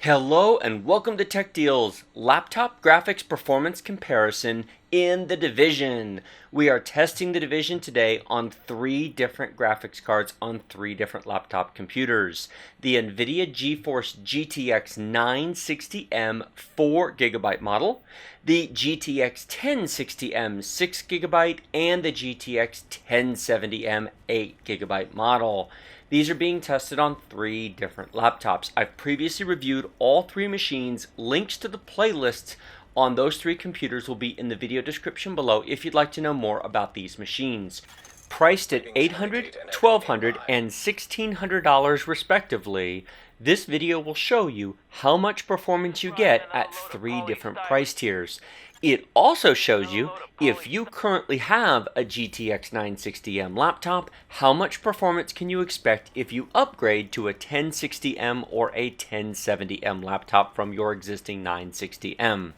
Hello and welcome to Tech Deals, laptop graphics performance comparison in the Division. We are testing the Division today on 3 different graphics cards on 3 different laptop computers. The NVIDIA GeForce GTX 960m 4GB model, the GTX 1060m 6GB, and the GTX 1070m 8GB model. These are being tested on 3 different laptops. I've previously reviewed all 3 machines. Links to the playlists on those 3 computers will be in the video description below if you'd like to know more about these machines. Priced at $800, $1,200, and $1,600 respectively, this video will show you how much performance you get at 3 different price tiers. It also shows you, if you currently have a GTX 960m laptop, how much performance can you expect if you upgrade to a 1060m or a 1070m laptop from your existing 960m.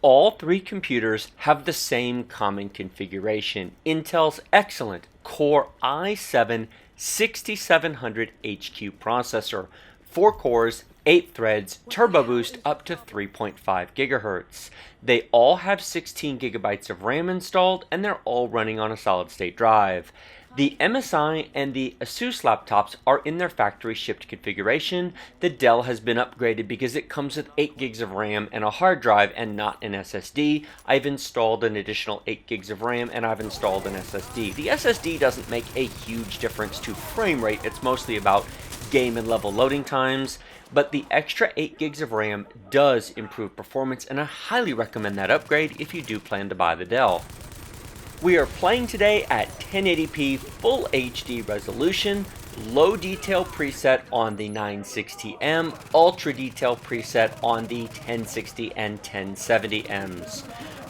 All 3 computers have the same common configuration: Intel's excellent Core i7 6700HQ processor, 4 cores, 8 threads, turbo boost up to 3.5 GHz. They all have 16 GB of RAM installed, and they're all running on a solid-state drive. The MSI and the Asus laptops are in their factory shipped configuration. The Dell has been upgraded because it comes with 8 gigs of RAM and a hard drive and not an SSD. I've installed an additional 8 gigs of RAM and I've installed an SSD. The SSD doesn't make a huge difference to frame rate. It's mostly about game and level loading times, but the extra 8 gigs of RAM does improve performance, and I highly recommend that upgrade if you do plan to buy the Dell. We are playing today at 1080p Full HD resolution, low detail preset on the 960M, ultra detail preset on the 1060 and 1070Ms.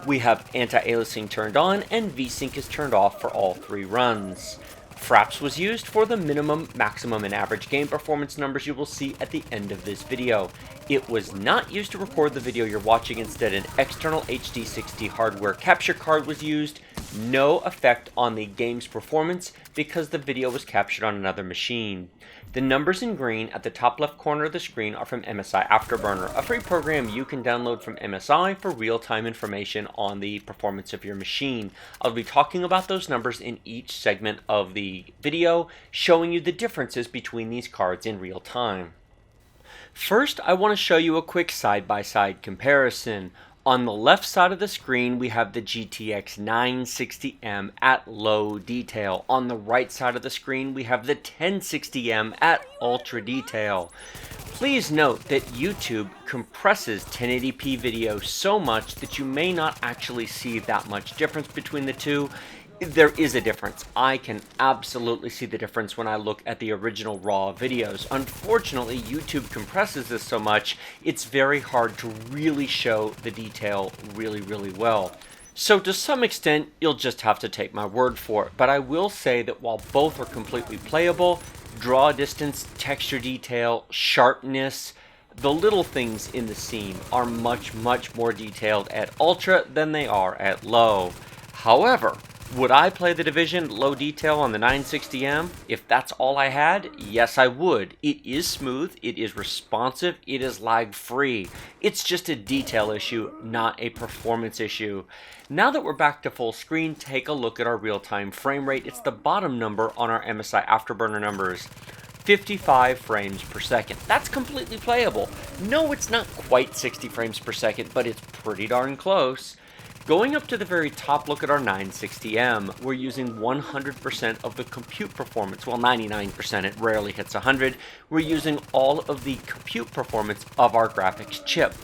We have anti-aliasing turned on and VSync is turned off for all 3 runs. Fraps was used for the minimum, maximum, and average game performance numbers you will see at the end of this video. It was not used to record the video you're watching. Instead, an external HD60 hardware capture card was used. No effect on the game's performance because the video was captured on another machine. The numbers in green at the top left corner of the screen are from MSI Afterburner, a free program you can download from MSI for real-time information on the performance of your machine. I'll be talking about those numbers in each segment of the video, showing you the differences between these cards in real time. First, I want to show you a quick side-by-side comparison. On the left side of the screen, we have the GTX 960M at low detail. On the right side of the screen, we have the 1060M at ultra detail. Please note that YouTube compresses 1080p video so much that you may not actually see that much difference between the two. There is a difference. I can absolutely see the difference when I look at the original raw videos. Unfortunately, YouTube compresses this so much, it's very hard to really show the detail really well. So to some extent, you'll just have to take my word for it. But I will say that while both are completely playable, draw distance, texture detail, sharpness, the little things in the scene are much more detailed at ultra than they are at low. However, would I play the Division low detail on the 960M? If that's all I had, yes I would. It is smooth, it is responsive, it is lag free. It's just a detail issue, not a performance issue. Now that we're back to full screen, take a look at our real-time frame rate. It's the bottom number on our MSI Afterburner numbers. 55 frames per second. That's completely playable. No, it's not quite 60 frames per second, but it's pretty darn close. Going up to the very top, look at our 960M. We're using 100% of the compute performance. Well, 99%, it rarely hits 100. We're using all of the compute performance of our graphics chip.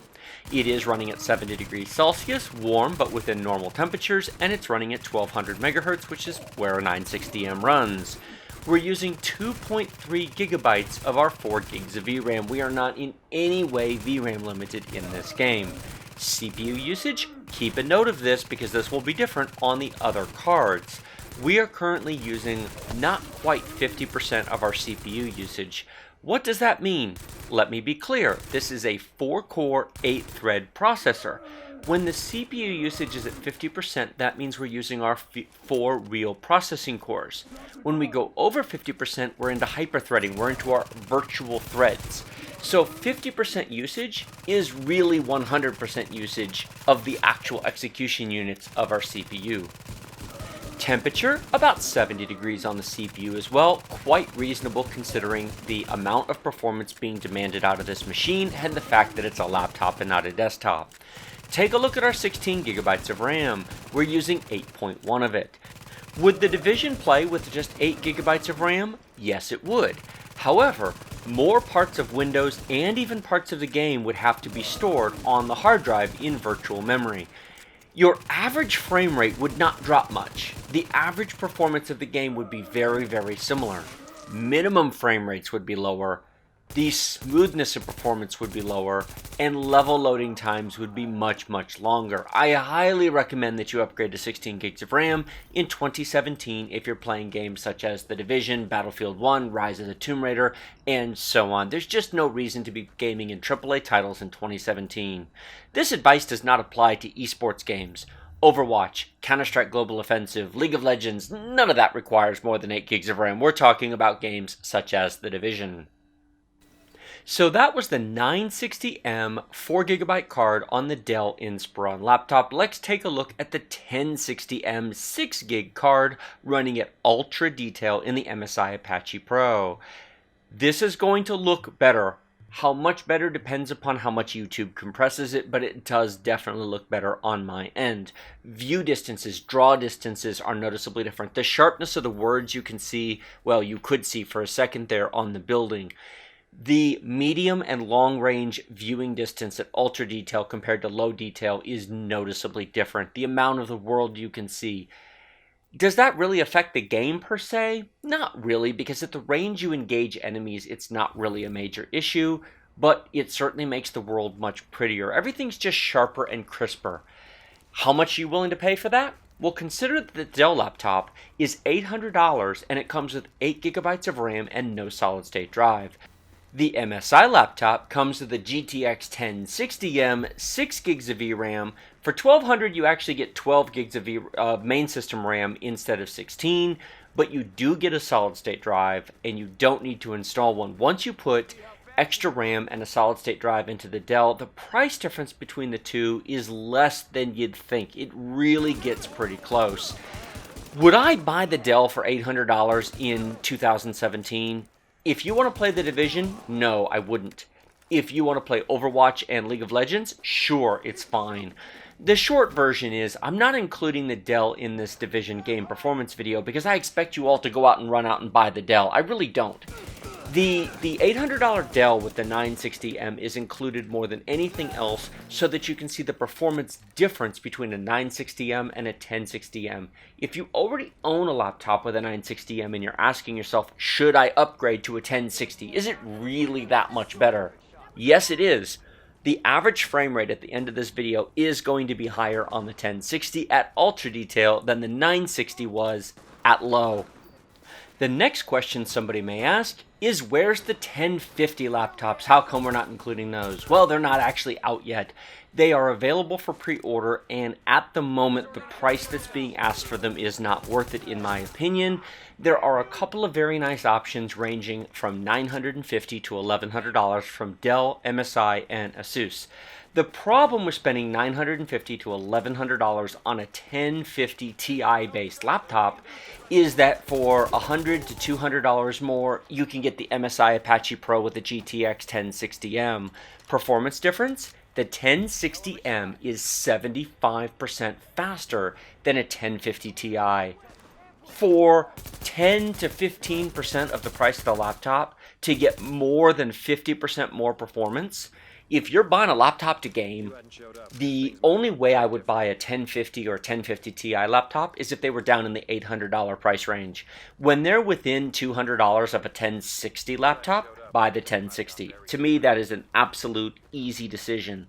It is running at 70 degrees Celsius, warm but within normal temperatures, and it's running at 1200 megahertz, which is where a 960M runs. We're using 2.3 gigabytes of our 4 gigs of VRAM. We are not in any way VRAM limited in this game. CPU usage, keep a note of this because this will be different on the other cards. We are currently using not quite 50% of our CPU usage. What does that mean? Let me be clear. This is a 4-core, 8-thread processor. When the CPU usage is at 50%, that means we're using our 4 real processing cores. When we go over 50%, we're into hyperthreading. We're into our virtual threads. So 50% usage is really 100% usage of the actual execution units of our CPU. Temperature, about 70 degrees on the CPU as well, quite reasonable considering the amount of performance being demanded out of this machine and the fact that it's a laptop and not a desktop. Take a look at our 16 gigabytes of RAM. We're using 8.1 of it. Would the Division play with just 8 gigabytes of RAM? Yes, it would. However, more parts of Windows and even parts of the game would have to be stored on the hard drive in virtual memory. Your average frame rate would not drop much. The average performance of the game would be very, very similar. Minimum frame rates would be lower, the smoothness of performance would be lower, and level loading times would be much, much longer. I highly recommend that you upgrade to 16 gigs of RAM in 2017 if you're playing games such as The Division, Battlefield 1, Rise of the Tomb Raider, and so on. There's just no reason to be gaming in AAA titles in 2017. This advice does not apply to esports games. Overwatch, Counter-Strike Global Offensive, League of Legends, none of that requires more than 8 gigs of RAM. We're talking about games such as The Division. So that was the 960M 4GB card on the Dell Inspiron laptop. Let's take a look at the 1060M 6GB card running at ultra detail in the MSI Apache Pro. This is going to look better. How much better depends upon how much YouTube compresses it, but it does definitely look better on my end. View distances, draw distances are noticeably different. The sharpness of the words you can see, well, you could see for a second there on the building. The medium and long range viewing distance at ultra detail compared to low detail is noticeably different. The amount of the world you can see. Does that really affect the game per se? Not really, because at the range you engage enemies, it's not really a major issue, but it certainly makes the world much prettier. Everything's just sharper and crisper. How much are you willing to pay for that? Well, consider that the Dell laptop is $800 and it comes with 8 gigabytes of RAM and no solid state drive. The MSI laptop comes with the GTX 1060M, 6 gigs of VRAM. For $1,200, you actually get 12 gigs of main system RAM instead of 16, but you do get a solid-state drive, and you don't need to install one. Once you put extra RAM and a solid-state drive into the Dell, the price difference between the two is less than you'd think. It really gets pretty close. Would I buy the Dell for $800 in 2017? If you want to play The Division, no, I wouldn't. If you want to play Overwatch and League of Legends, sure, it's fine. The short version is, I'm not including the Dell in this Division game performance video because I expect you all to go out and run out and buy the Dell. I really don't. The $800 Dell with the 960M is included more than anything else so that you can see the performance difference between a 960M and a 1060M. If you already own a laptop with a 960M and you're asking yourself, should I upgrade to a 1060? Is it really that much better? Yes, it is. The average frame rate at the end of this video is going to be higher on the 1060 at ultra detail than the 960 was at low. The next question somebody may ask is, where's the 1050 laptops? How come we're not including those? Well, they're not actually out yet. They are available for pre-order, and at the moment, the price that's being asked for them is not worth it, in my opinion. There are a couple of very nice options ranging from $950 to $1,100 from Dell, MSI, and Asus. The problem with spending $950 to $1,100 on a 1050 Ti-based laptop is that for $100 to $200 more, you can get the MSI Apache Pro with the GTX 1060M. Performance difference? The 1060M is 75% faster than a 1050 Ti. For 10 to 15% of the price of the laptop, to get more than 50% more performance, if you're buying a laptop to game, the only way I would buy a 1050 or 1050 Ti laptop is if they were down in the $800 price range. When they're within $200 of a 1060 laptop, buy the 1060. To me, that is an absolute easy decision.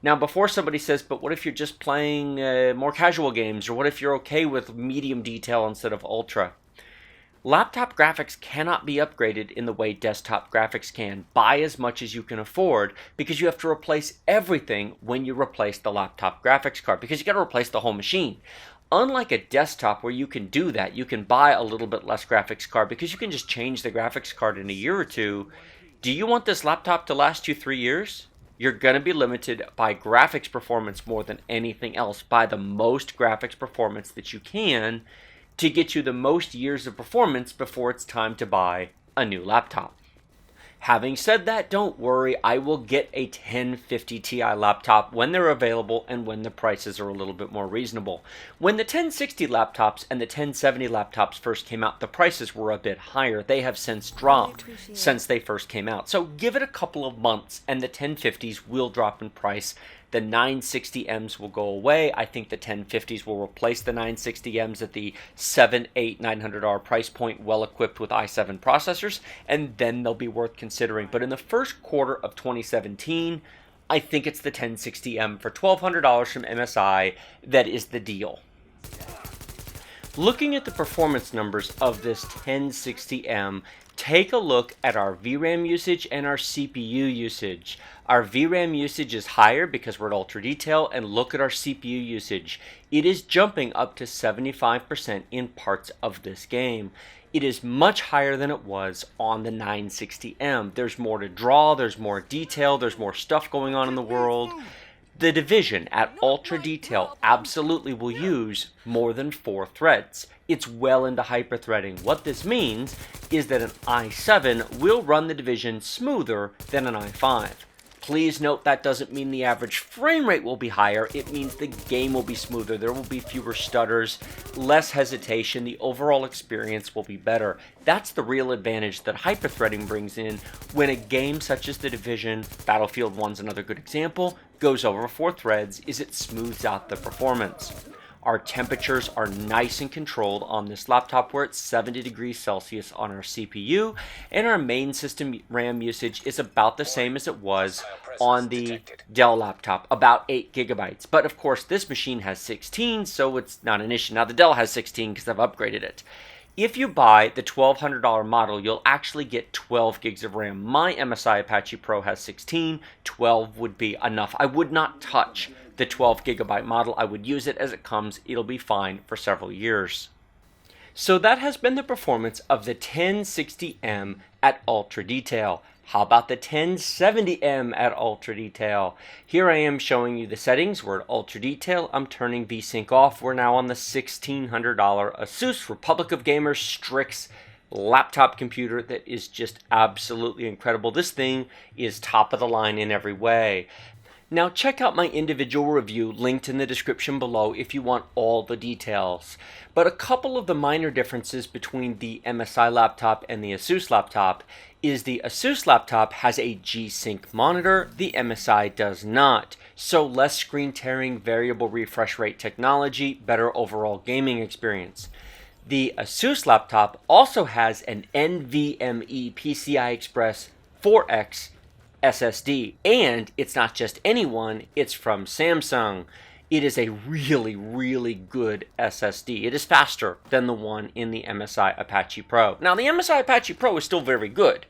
Now, before somebody says, but what if you're just playing more casual games, or what if you're okay with medium detail instead of ultra? Laptop graphics cannot be upgraded in the way desktop graphics can. Buy as much as you can afford, because you have to replace everything when you replace the laptop graphics card, because you got to replace the whole machine. Unlike a desktop where you can do that, you can buy a little bit less graphics card because you can just change the graphics card in a year or two. Do you want this laptop to last you 3 years? You're going to be limited by graphics performance more than anything else. Buy the most graphics performance that you can to get you the most years of performance before it's time to buy a new laptop. Having said that, don't worry, I will get a 1050 Ti laptop when they're available and when the prices are a little bit more reasonable. When the 1060 laptops and the 1070 laptops first came out, the prices were a bit higher. They have since dropped since they first came out. So give it a couple of months and the 1050s will drop in price. The 960Ms will go away. I think the 1050s will replace the 960Ms at the $700, $800, $900 price point, well equipped with i7 processors, and then they'll be worth considering. But in the first quarter of 2017, I think it's the 1060M for $1,200 from MSI that is the deal. Looking at the performance numbers of this 1060M, take a look at our VRAM usage and our CPU usage. Our VRAM usage is higher because we're at ultra detail, and look at our CPU usage. It is jumping up to 75% in parts of this game. It is much higher than it was on the 960M. There's more to draw, there's more detail, there's more stuff going on in the world. The Division at ultra detail absolutely will use more than 4 threads. It's well into hyperthreading. What this means is that an i7 will run the Division smoother than an i5. Please note that doesn't mean the average frame rate will be higher. It means the game will be smoother. There will be fewer stutters, less hesitation. The overall experience will be better. That's the real advantage that hyperthreading brings in when a game such as The Division, Battlefield 1's another good example, goes over 4 threads, is it smooths out the performance. Our temperatures are nice and controlled on this laptop. We're at 70 degrees Celsius on our CPU, and our main system RAM usage is about the same as it was on the Dell laptop, about 8 gigabytes. But of course, this machine has 16, so it's not an issue. Now, the Dell has 16 because I've upgraded it. If you buy the $1,200 model, you'll actually get 12 gigs of RAM. My MSI Apache Pro has 16. 12 would be enough. I would not touch the 12 gigabyte model. I would use it as it comes. It'll be fine for several years. So that has been the performance of the 1060M at ultra detail. How about the 1070M at ultra detail? Here I am showing you the settings. We're at ultra detail. I'm turning VSync off. We're now on the $1,600 Asus Republic of Gamers Strix laptop computer that is just absolutely incredible. This thing is top of the line in every way. Now check out my individual review linked in the description below if you want all the details. But a couple of the minor differences between the MSI laptop and the Asus laptop is the Asus laptop has a G-Sync monitor, the MSI does not. So less screen tearing, variable refresh rate technology, better overall gaming experience. The Asus laptop also has an NVMe PCI Express 4X SSD, and it's not just any one, it's from Samsung. It is a really, really good SSD. It is faster than the one in the MSI Apache Pro. Now, the MSI Apache Pro is still very good,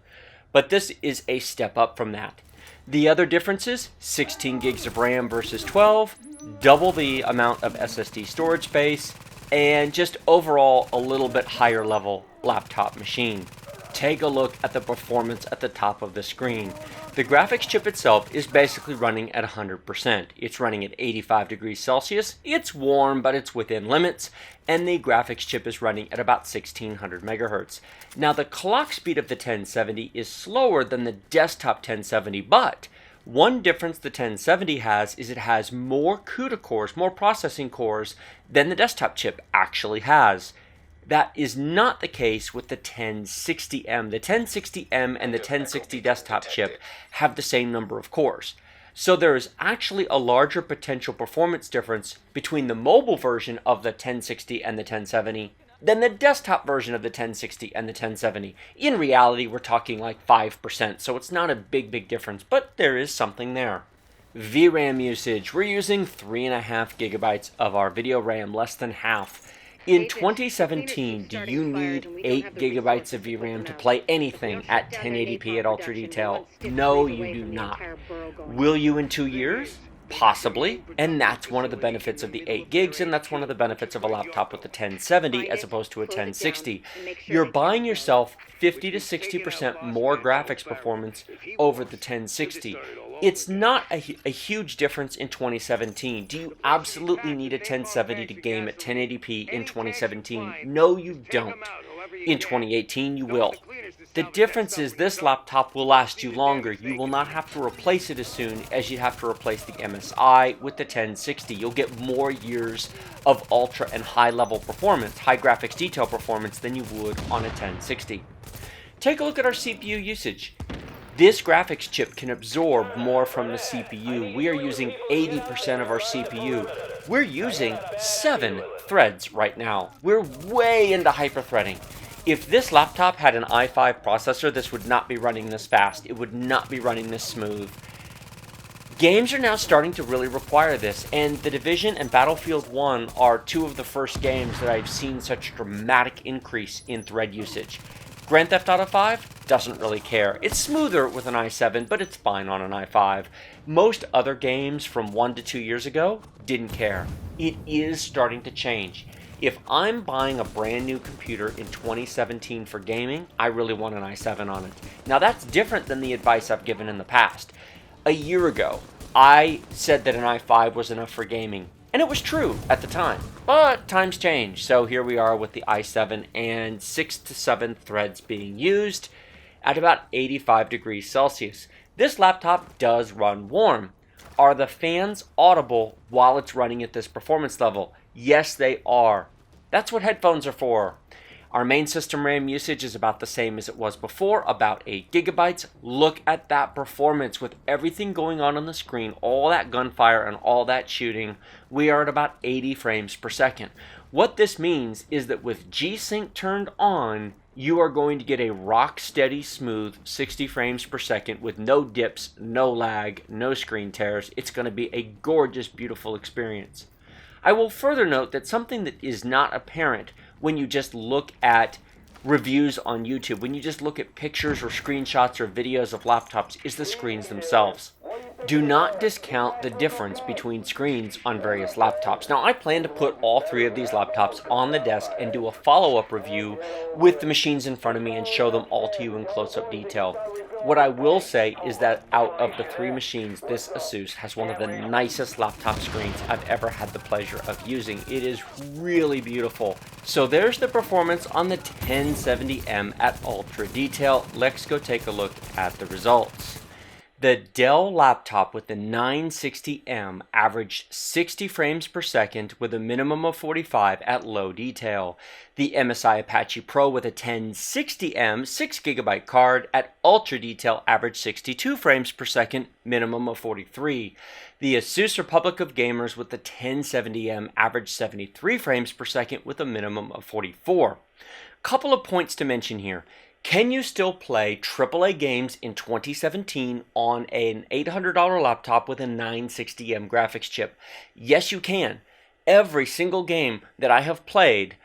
but this is a step up from that. The other differences, 16 gigs of RAM versus 12, double the amount of SSD storage space, and just overall a little bit higher level laptop machine. Take a look at the performance at the top of the screen. The graphics chip itself is basically running at 100%. It's running at 85 degrees Celsius. It's warm, but it's within limits. And the graphics chip is running at about 1600 megahertz. Now, the clock speed of the 1070 is slower than the desktop 1070, but one difference the 1070 has is it has more CUDA cores, more processing cores, than the desktop chip actually has. That is not the case with the 1060M. The 1060M and the 1060 desktop chip have the same number of cores. So there is actually a larger potential performance difference between the mobile version of the 1060 and the 1070 than the desktop version of the 1060 and the 1070. In reality, we're talking like 5%, so it's not a big difference, but there is something there. VRAM usage. We're using 3.5 gigabytes of our video RAM, less than half. In 2017, do you need 8 gigabytes of VRAM to play anything at 1080p at ultra detail? No, you do not. Will you in 2 years? Possibly, and that's one of the benefits of the 8 gigs, and that's one of the benefits of a laptop with a 1070 as opposed to a 1060. You're buying yourself 50 to 60% more graphics performance over the 1060. It's not a huge difference in 2017. Do you absolutely need a 1070 to game at 1080p in 2017? No, you don't. In 2018, you will. The difference is this laptop will last you longer. You will not have to replace it as soon as you have to replace the MSI with the 1060. You'll get more years of ultra and high level performance, high graphics detail performance than you would on a 1060. Take a look at our CPU usage. This graphics chip can absorb more from the CPU. We are using 80% of our CPU. We're using 7 threads right now. We're way into hyper-threading. If this laptop had an i5 processor, this would not be running this fast. It would not be running this smooth. Games are now starting to really require this, and The Division and Battlefield 1 are two of the first games that I've seen such a dramatic increase in thread usage. Grand Theft Auto 5 doesn't really care. It's smoother with an i7, but it's fine on an i5. Most other games from 1 to 2 years ago didn't care. It is starting to change. If I'm buying a brand new computer in 2017 for gaming, I really want an i7 on it. Now that's different than the advice I've given in the past. A year ago, I said that an i5 was enough for gaming, and it was true at the time. But times change, so here we are with the i7 and 6 to 7 threads being used at about 85 degrees Celsius. This laptop does run warm. Are the fans audible while it's running at this performance level? Yes, they are. That's what headphones are for. Our main system RAM usage is about the same as it was before, about 8 gigabytes. Look at that performance with everything going on the screen, all that gunfire and all that shooting. We are at about 80 frames per second. What this means is that with G-Sync turned on, you are going to get a rock steady smooth 60 frames per second with no dips, no lag, no screen tears. It's going to be a gorgeous, beautiful experience. I will further note that something that is not apparent when you just look at reviews on YouTube, when you just look at pictures or screenshots or videos of laptops, is the screens themselves. Do not discount the difference between screens on various laptops. Now, I plan to put all 3 of these laptops on the desk and do a follow-up review with the machines in front of me and show them all to you in close-up detail. What I will say is that out of the 3 machines, this Asus has one of the nicest laptop screens I've ever had the pleasure of using. It is really beautiful. So there's the performance on the 1070M at ultra detail. Let's go take a look at the results. The Dell laptop with the 960M averaged 60 frames per second with a minimum of 45 at low detail. The MSI Apache Pro with a 1060M 6GB card at ultra detail averaged 62 frames per second, minimum of 43. The Asus Republic of Gamers with the 1070M averaged 73 frames per second with a minimum of 44. Couple of points to mention here. Can you still play AAA games in 2017 on an $800 laptop with a 960M graphics chip? Yes, you can. Every single game that I have played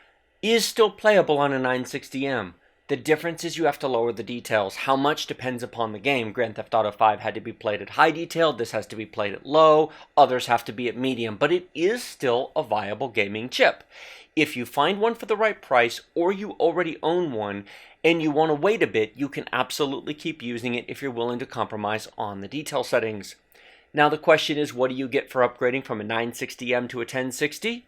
is still playable on a 960M. The difference is you have to lower the details. How much depends upon the game. Grand Theft Auto 5 had to be played at high detail. This has to be played at low. Others have to be at medium. But it is still a viable gaming chip. If you find one for the right price or you already own one and you want to wait a bit, you can absolutely keep using it if you're willing to compromise on the detail settings. Now the question is, what do you get for upgrading from a 960M to a 1060?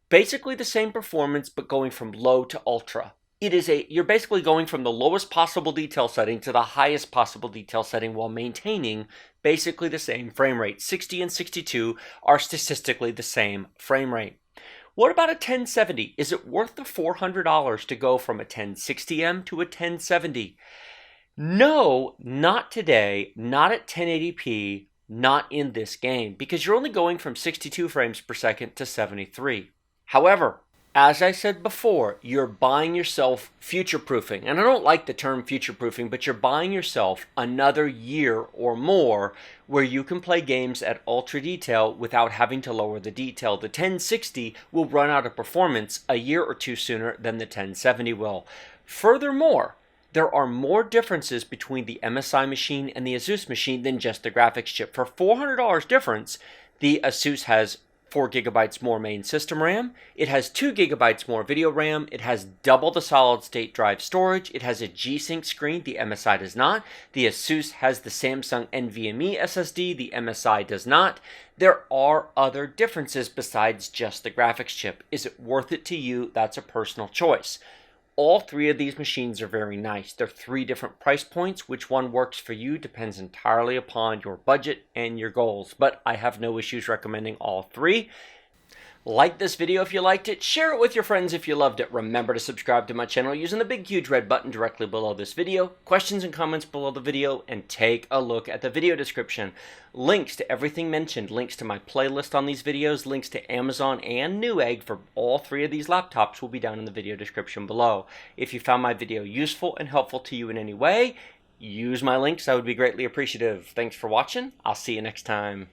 Basically the same performance, but going from low to ultra. You're basically going from the lowest possible detail setting to the highest possible detail setting while maintaining basically the same frame rate. 60 and 62 are statistically the same frame rate. What about a 1070? Is it worth the $400 to go from a 1060M to a 1070? No, not today, not at 1080p, not in this game, because you're only going from 62 frames per second to 73. However, as I said before, you're buying yourself future-proofing. And I don't like the term future-proofing, but you're buying yourself another year or more where you can play games at ultra detail without having to lower the detail. The 1060 will run out of performance a year or two sooner than the 1070 will. Furthermore, There are more differences between the MSI machine and the Asus machine than just the graphics chip. For $400 difference, the Asus has 4 gigabytes more main system RAM, it has 2 gigabytes more video RAM, it has double the solid state drive storage, it has a G-Sync screen, the MSI does not, the Asus has the Samsung NVMe SSD, the MSI does not. There are other differences besides just the graphics chip. Is it worth it to you? That's a personal choice. All three of these machines are very nice. They're 3 different price points. Which one works for you depends entirely upon your budget and your goals, but I have no issues recommending all 3. Like this video if you liked it, share it with your friends if you loved it. Remember to subscribe to my channel using the big huge red button directly below this video, questions and comments below the video, and take a look at the video description. Links to everything mentioned, links to my playlist on these videos, links to Amazon and Newegg for all 3 of these laptops will be down in the video description below. If you found my video useful and helpful to you in any way, use my links. I would be greatly appreciative. Thanks for watching. I'll see you next time.